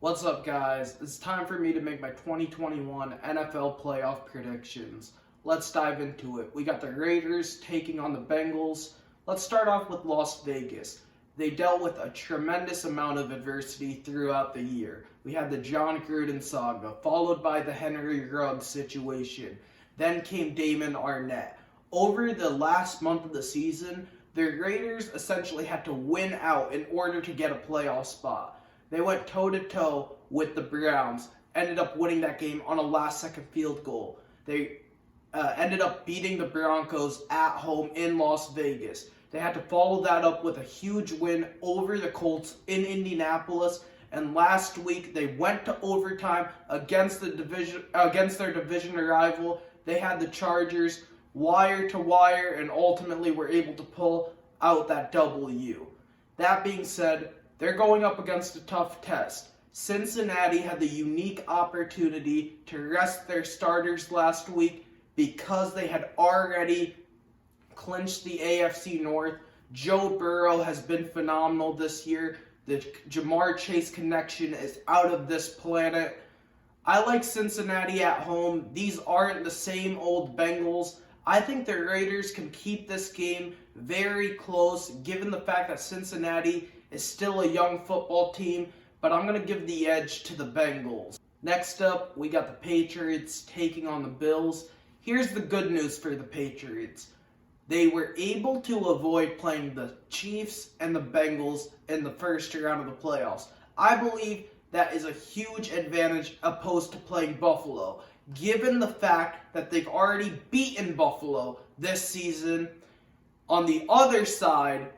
What's up, guys? It's time for me to make my 2021 NFL playoff predictions. Let's dive into it. We got the Raiders taking on the Bengals. Let's start off with Las Vegas. They dealt with a tremendous amount of adversity throughout the year. We had the John Gruden saga, followed by the Henry Ruggs situation. Then came Damon Arnett. Over the last month of the season, the Raiders essentially had to win out in order to get a playoff spot. They went toe-to-toe with the Browns, ended up winning that game on a last-second field goal. They ended up beating the Broncos at home in Las Vegas. They had to follow that up with a huge win over the Colts in Indianapolis. And last week, they went to overtime against their division rival. They had the Chargers wire to wire and ultimately were able to pull out that W. That being said, they're going up against a tough test. Cincinnati had the unique opportunity to rest their starters last week because they had already clinched the AFC North. Joe Burrow has been phenomenal this year. The Jamar Chase connection is out of this planet. I like Cincinnati at home. These aren't the same old Bengals. I think the Raiders can keep this game very close, given the fact that Cincinnati is still a young football team, but I'm going to give the edge to the Bengals. Next up, we got the Patriots taking on the Bills. Here's the good news for the Patriots. They were able to avoid playing the Chiefs and the Bengals in the first round of the playoffs. I believe that is a huge advantage opposed to playing Buffalo, given the fact that they've already beaten Buffalo this season. On the other side,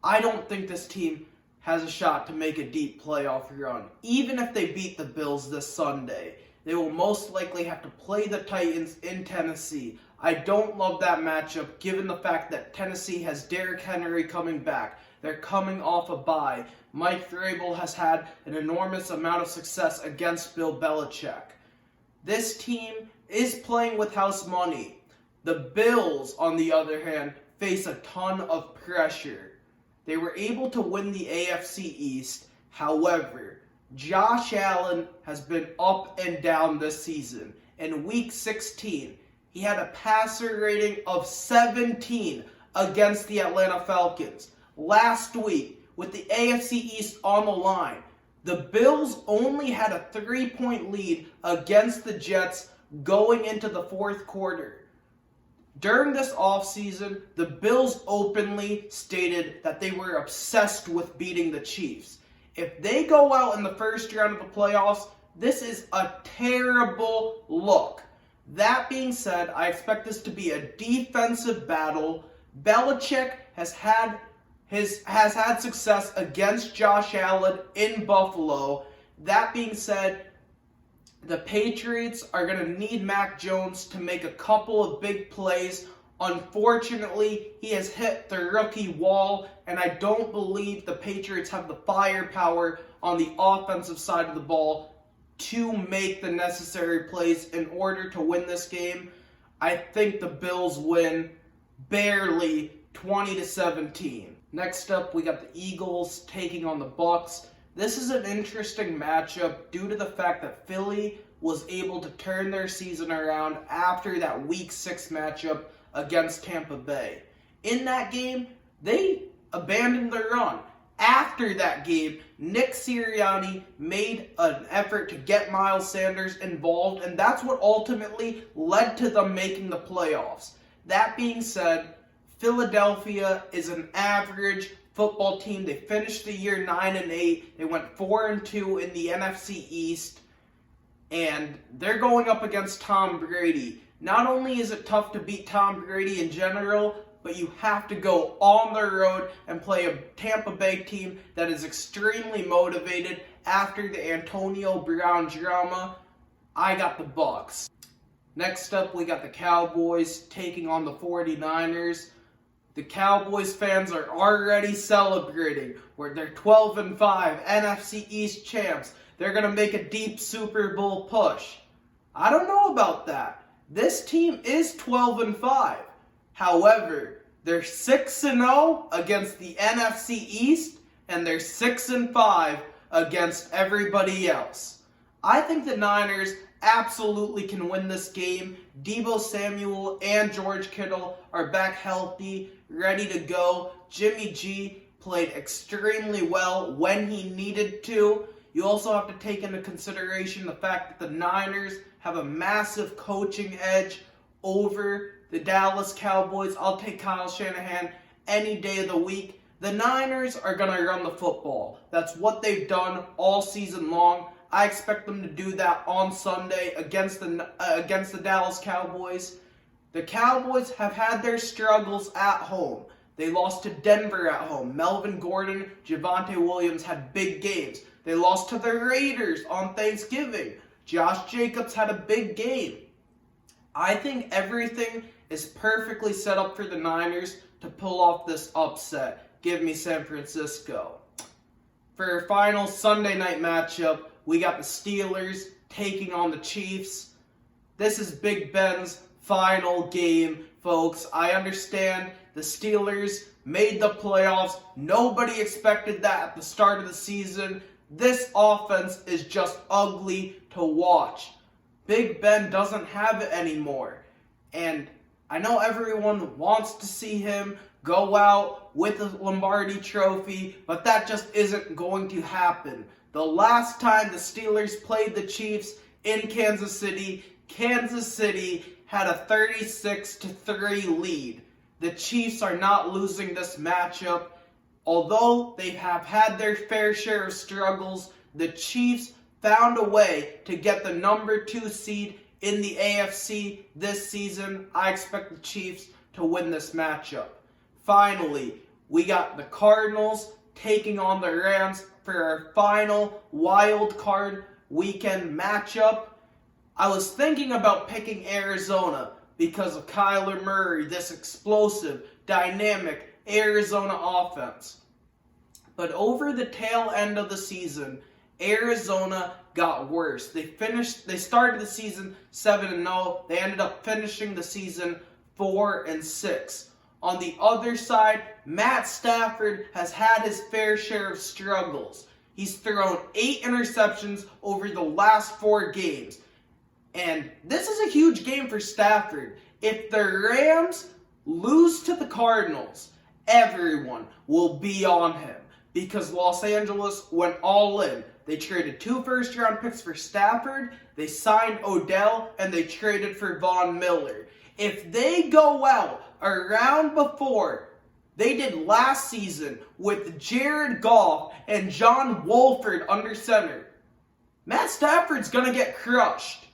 I don't think this team has a shot to make a deep playoff run. Even if they beat the Bills this Sunday, they will most likely have to play the Titans in Tennessee. I don't love that matchup given the fact that Tennessee has Derrick Henry coming back. They're coming off a bye. Mike Vrabel has had an enormous amount of success against Bill Belichick. This team is playing with house money. The Bills, on the other hand, face a ton of pressure. They were able to win the AFC East. However, Josh Allen has been up and down this season. In Week 16, he had a passer rating of 17 against the Atlanta Falcons. Last week, with the AFC East on the line, the Bills only had a 3-point lead against the Jets going into the fourth quarter. During this offseason, the Bills openly stated that they were obsessed with beating the Chiefs. If they go out in the first round of the playoffs, this is a terrible look. That being said, I expect this to be a defensive battle. Belichick has had success against Josh Allen in Buffalo. That being said, the Patriots are going to need Mac Jones to make a couple of big plays. Unfortunately, he has hit the rookie wall, and I don't believe the Patriots have the firepower on the offensive side of the ball to make the necessary plays in order to win this game. I think the Bills win barely 20-17. Next up, we got the Eagles taking on the Bucs. This is an interesting matchup due to the fact that Philly was able to turn their season around after that Week 6 matchup against Tampa Bay. In that game, they abandoned the run. After that game, Nick Sirianni made an effort to get Miles Sanders involved, and that's what ultimately led to them making the playoffs. That being said, Philadelphia is an average football team. They finished the year 9-8. They went 4-2 in the NFC East, and they're going up against Tom Brady. Not only is it tough to beat Tom Brady in general, but you have to go on the road and play a Tampa Bay team that is extremely motivated after the Antonio Brown drama. I got the Bucs. Next up, we got the Cowboys taking on the 49ers. The Cowboys fans are already celebrating where they're 12-5, NFC East champs. They're going to make a deep Super Bowl push. I don't know about that. This team is 12-5. However, they're 6-0 against the NFC East, and they're 6-5 against everybody else. I think the Niners absolutely can win this game. Deebo Samuel and George Kittle are back healthy, ready to go. Jimmy G played extremely well when he needed to. You also have to take into consideration the fact that the Niners have a massive coaching edge over the Dallas Cowboys. I'll take Kyle Shanahan any day of the week. The Niners are going to run the football. That's what they've done all season long. I expect them to do that on Sunday against the Dallas Cowboys. The Cowboys have had their struggles at home. They lost to Denver at home. Melvin Gordon, Javonte Williams had big games. They lost to the Raiders on Thanksgiving. Josh Jacobs had a big game. I think everything is perfectly set up for the Niners to pull off this upset. Give me San Francisco. For our final Sunday night matchup, we got the Steelers taking on the Chiefs. This is Big Ben's final game, folks. I understand the Steelers made the playoffs. Nobody expected that at the start of the season. This offense is just ugly to watch. Big Ben doesn't have it anymore. And I know everyone wants to see him go out with the Lombardi trophy, but that just isn't going to happen. The last time the Steelers played the Chiefs in Kansas City had a 36-3 lead. The Chiefs are not losing this matchup. Although they have had their fair share of struggles, the Chiefs found a way to get the number 2 seed in the AFC this season. I expect the Chiefs to win this matchup. Finally, we got the Cardinals taking on the Rams for our final wild card weekend matchup. I was thinking about picking Arizona because of Kyler Murray, this explosive, dynamic Arizona offense. But over the tail end of the season, Arizona got worse. They started the season 7-0. They ended up finishing the season 4-6. On the other side, Matt Stafford has had his fair share of struggles. He's thrown 8 interceptions over the last 4 games. And this is a huge game for Stafford. If the Rams lose to the Cardinals, everyone will be on him because Los Angeles went all in. They traded 2 first-round picks for Stafford, they signed Odell, and they traded for Von Miller. If they go out around before they did last season with Jared Goff and John Wolford under center, Matt Stafford's going to get crushed.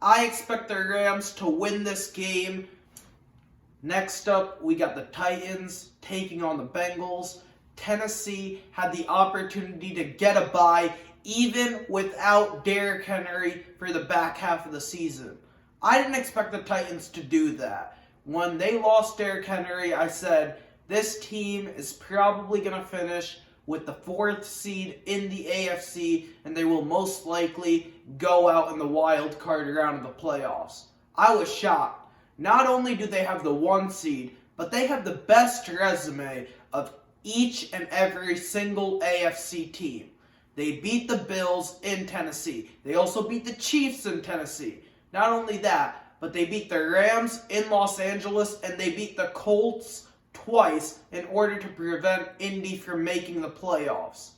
I expect the Rams to win this game. Next up, we got the Titans taking on the Bengals. Tennessee had the opportunity to get a bye even without Derrick Henry for the back half of the season. I didn't expect the Titans to do that. When they lost Derrick Henry, I said, this team is probably going to finish with the 4th seed in the AFC, and they will most likely go out in the wild card round of the playoffs. I was shocked. Not only do they have the 1 seed, but they have the best resume of each and every single AFC team. They beat the Bills in Tennessee. They also beat the Chiefs in Tennessee. Not only that, but they beat the Rams in Los Angeles, and they beat the Colts twice in order to prevent Indy from making the playoffs.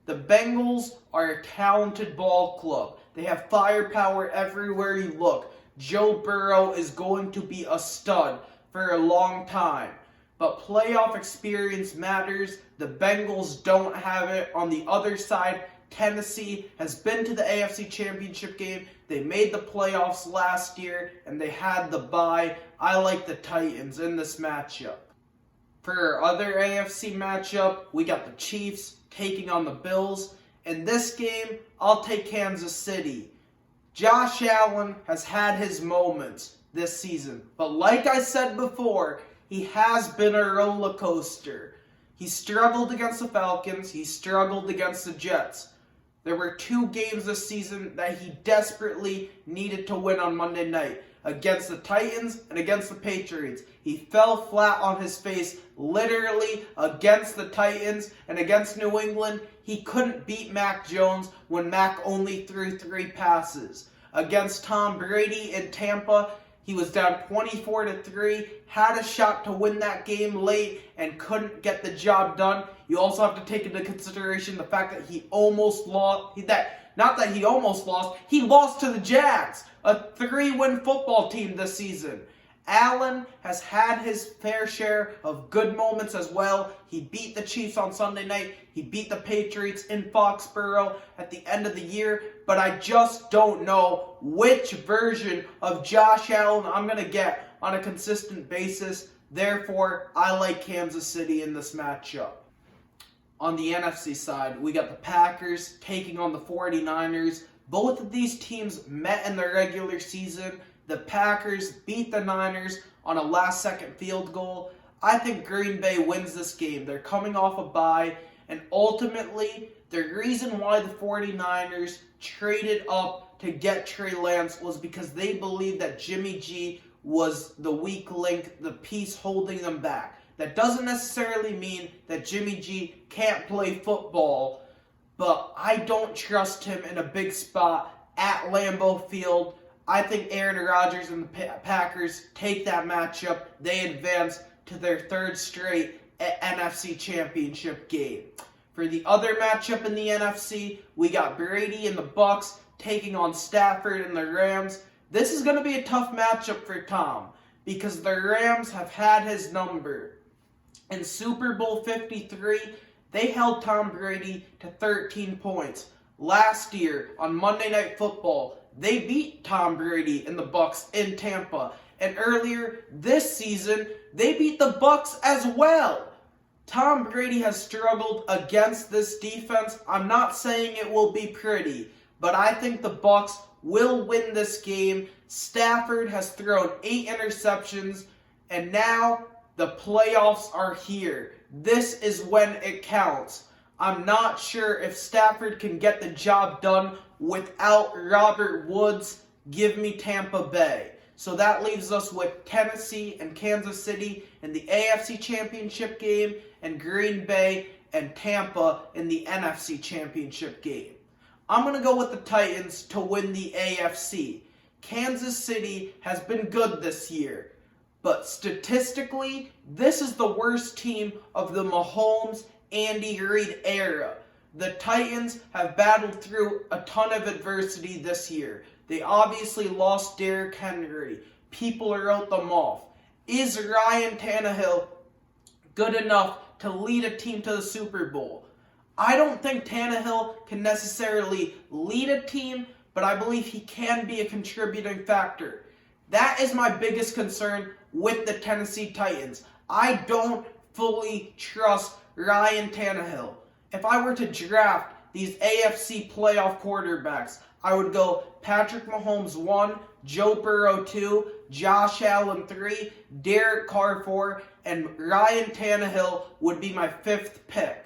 The Bengals are a talented ball club. They have firepower everywhere you look. Joe Burrow is going to be a stud for a long time. But playoff experience matters. The Bengals don't have it. On the other side, Tennessee has been to the AFC Championship game. They made the playoffs last year, and they had the bye. I like the Titans in this matchup. For our other AFC matchup, we got the Chiefs taking on the Bills. In this game, I'll take Kansas City. Josh Allen has had his moments this season, but like I said before, he has been a roller coaster. He struggled against the Falcons. He struggled against the Jets. There were 2 games this season that he desperately needed to win on Monday night, against the Titans and against the Patriots. He fell flat on his face literally against the Titans, and against New England, he couldn't beat Mac Jones when Mac only threw 3 passes. Against Tom Brady in Tampa, he was down 24-3, had a shot to win that game late, and couldn't get the job done. You also have to take into consideration the fact that he almost lost. He lost to the Jags, a 3-win football team this season. Allen has had his fair share of good moments as well. He beat the Chiefs on Sunday night. He beat the Patriots in Foxborough at the end of the year. But I just don't know which version of Josh Allen I'm going to get on a consistent basis. Therefore, I like Kansas City in this matchup. On the NFC side, we got the Packers taking on the 49ers. Both of these teams met in the regular season. The Packers beat the Niners on a last-second field goal. I think Green Bay wins this game. They're coming off a bye, and ultimately, the reason why the 49ers traded up to get Trey Lance was because they believed that Jimmy G was the weak link, the piece holding them back. That doesn't necessarily mean that Jimmy G can't play football, but I don't trust him in a big spot at Lambeau Field. I think Aaron Rodgers and the Packers take that matchup. They advance to their 3rd straight NFC Championship game. For the other matchup in the NFC, we got Brady and the Bucs taking on Stafford and the Rams. This is going to be a tough matchup for Tom because the Rams have had his number. In Super Bowl 53, they held Tom Brady to 13 points. Last year on Monday Night Football, they beat Tom Brady and the Bucs in Tampa. And earlier this season, they beat the Bucs as well. Tom Brady has struggled against this defense. I'm not saying it will be pretty, but I think the Bucs will win this game. Stafford has thrown 8 interceptions, and now the playoffs are here. This is when it counts. I'm not sure if Stafford can get the job done without Robert Woods. Give me Tampa Bay. So that leaves us with Tennessee and Kansas City in the AFC Championship game and Green Bay and Tampa in the NFC Championship game. I'm going to go with the Titans to win the AFC. Kansas City has been good this year, but statistically, this is the worst team of the Mahomes Andy Reid era. The Titans have battled through a ton of adversity this year. They obviously lost Derrick Henry. People wrote them off. Is Ryan Tannehill good enough to lead a team to the Super Bowl? I don't think Tannehill can necessarily lead a team, but I believe he can be a contributing factor. That is my biggest concern with the Tennessee Titans. I don't fully trust Ryan Tannehill. If I were to draft these AFC playoff quarterbacks, I would go Patrick Mahomes 1, Joe Burrow 2, Josh Allen 3, Derek Carr 4, and Ryan Tannehill would be my 5th pick.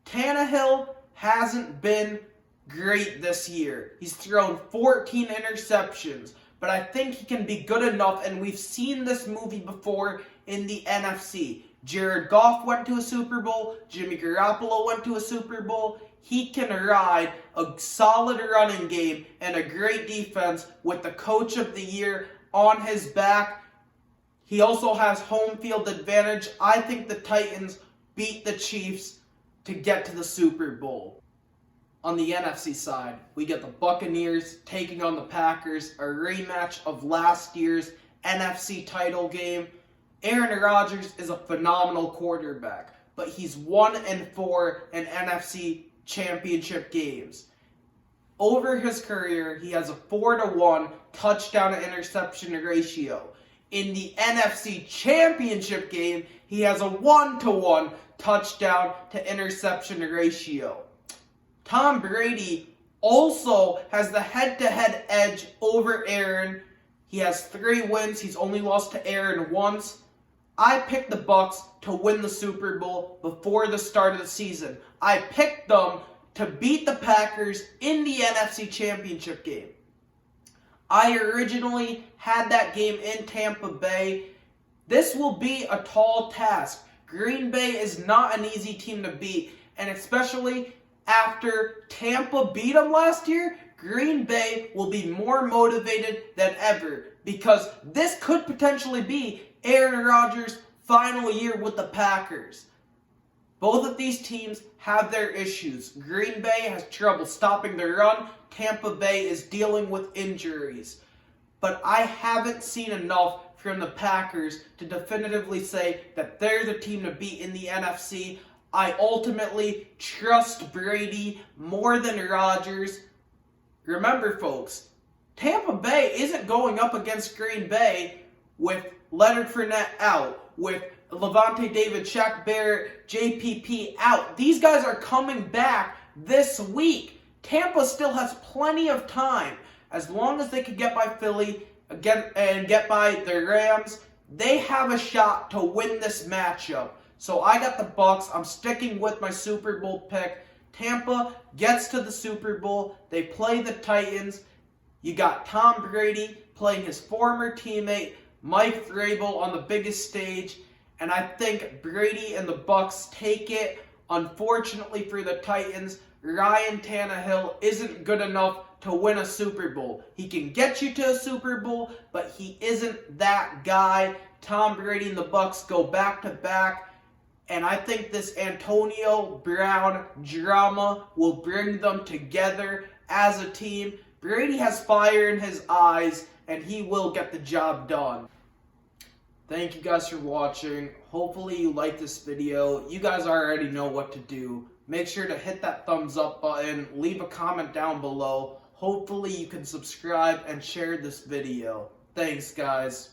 Tannehill hasn't been great this year. He's thrown 14 interceptions, but I think he can be good enough, and we've seen this movie before in the NFC. Jared Goff went to a Super Bowl. Jimmy Garoppolo went to a Super Bowl. He can ride a solid running game and a great defense with the Coach of the Year on his back. He also has home field advantage. I think the Titans beat the Chiefs to get to the Super Bowl. On the NFC side, we get the Buccaneers taking on the Packers, a rematch of last year's NFC title game. Aaron Rodgers is a phenomenal quarterback, but he's 1-4 in NFC championship games. Over his career, he has a 4-1 touchdown to interception ratio. In the NFC championship game, he has a 1-1 touchdown to interception ratio. Tom Brady also has the head-to-head edge over Aaron. He has 3 wins. He's only lost to Aaron once. I picked the Bucs to win the Super Bowl before the start of the season. I picked them to beat the Packers in the NFC Championship game. I originally had that game in Tampa Bay. This will be a tall task. Green Bay is not an easy team to beat, and especially after Tampa beat them last year, Green Bay will be more motivated than ever because this could potentially be Aaron Rodgers' final year with the Packers. Both of these teams have their issues. Green Bay has trouble stopping the run. Tampa Bay is dealing with injuries. But I haven't seen enough from the Packers to definitively say that they're the team to beat in the NFC. I ultimately trust Brady more than Rodgers. Remember, folks, Tampa Bay isn't going up against Green Bay with Leonard Fournette out, with Levante David, Shaq Barrett, JPP out. These guys are coming back this week. Tampa still has plenty of time. As long as they can get by Philly and get by the Rams, they have a shot to win this matchup. So I got the Bucs. I'm sticking with my Super Bowl pick. Tampa gets to the Super Bowl. They play the Titans. You got Tom Brady playing his former teammate Mike Vrabel on the biggest stage. And I think Brady and the Bucs take it. Unfortunately for the Titans, Ryan Tannehill isn't good enough to win a Super Bowl. He can get you to a Super Bowl, but he isn't that guy. Tom Brady and the Bucs go back to back, and I think this Antonio Brown drama will bring them together as a team. Brady has fire in his eyes, and he will get the job done. Thank you guys for watching. Hopefully you like this video. You guys already know what to do. Make sure to hit that thumbs up button. Leave a comment down below. Hopefully you can subscribe and share this video. Thanks, guys.